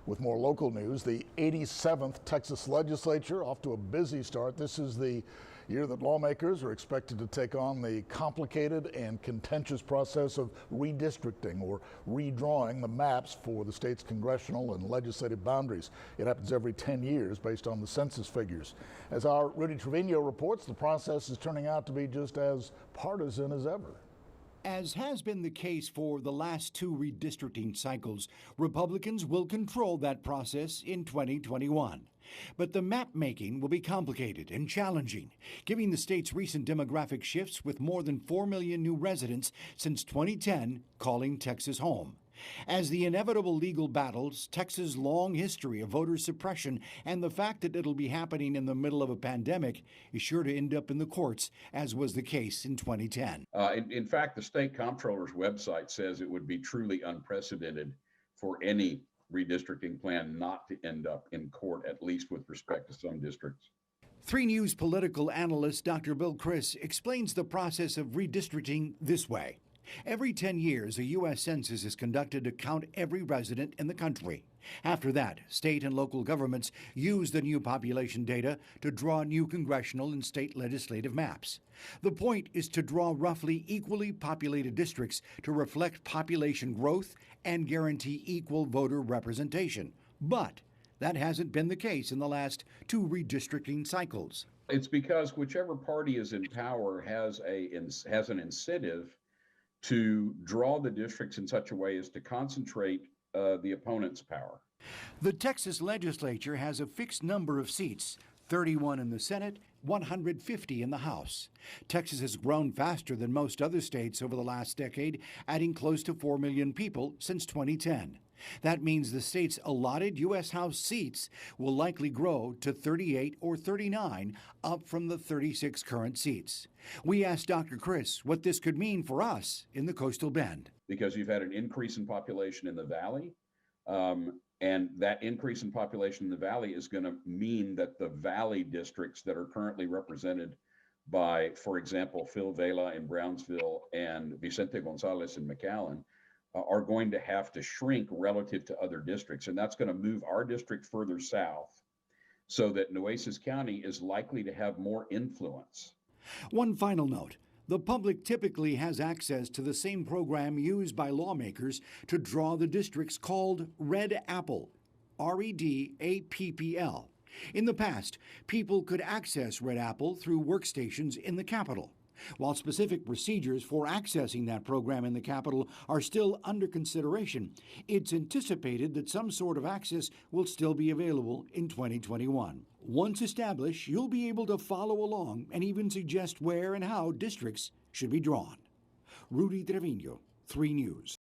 With more local news, the 87th Texas Legislature off to a busy start. This is the year that lawmakers are expected to take on the complicated and contentious process of redistricting or redrawing the maps for the state's congressional and legislative boundaries. It happens every 10 years based on the census figures. As our Rudy Trevino reports, the process is turning out to be just as partisan as ever. As has been the case for the last two redistricting cycles, Republicans will control that process in 2021. But the map making will be complicated and challenging, given the state's recent demographic shifts with more than 4 million new residents since 2010 calling Texas home. As the inevitable legal battles, Texas' long history of voter suppression, and the fact that it'll be happening in the middle of a pandemic is sure to end up in the courts, as was the case in 2010. In fact, the state comptroller's website says it would be truly unprecedented for any redistricting plan not to end up in court, at least with respect to some districts. 3 News political analyst Dr. Bill Criss explains the process of redistricting this way. Every 10 years, a U.S. census is conducted to count every resident in the country. After that, state and local governments use the new population data to draw new congressional and state legislative maps. The point is to draw roughly equally populated districts to reflect population growth and guarantee equal voter representation. But that hasn't been the case in the last 2 redistricting cycles. It's because whichever party is in power has an incentive to draw the districts in such a way as to concentrate the opponent's power. The Texas Legislature has a fixed number of seats, 31 in the Senate, 150 in the House. Texas has grown faster than most other states over the last decade, adding close to 4 million people since 2010. That means the state's allotted U.S. House seats will likely grow to 38 or 39, up from the 36 current seats. We asked Dr. Criss what this could mean for us in the Coastal Bend. Because you've had an increase in population in the valley, and that increase in population in the valley is going to mean that the valley districts that are currently represented by, for example, Phil Vela in Brownsville and Vicente Gonzalez in McAllen, are going to have to shrink relative to other districts. And that's going to move our district further south so that Nueces County is likely to have more influence. One final note. The public typically has access to the same program used by lawmakers to draw the districts called Red Apple, REDAPPL. In the past, people could access Red Apple through workstations in the Capitol. While specific procedures for accessing that program in the Capitol are still under consideration, it's anticipated that some sort of access will still be available in 2021. Once established, you'll be able to follow along and even suggest where and how districts should be drawn. Rudy Trevino, 3 News.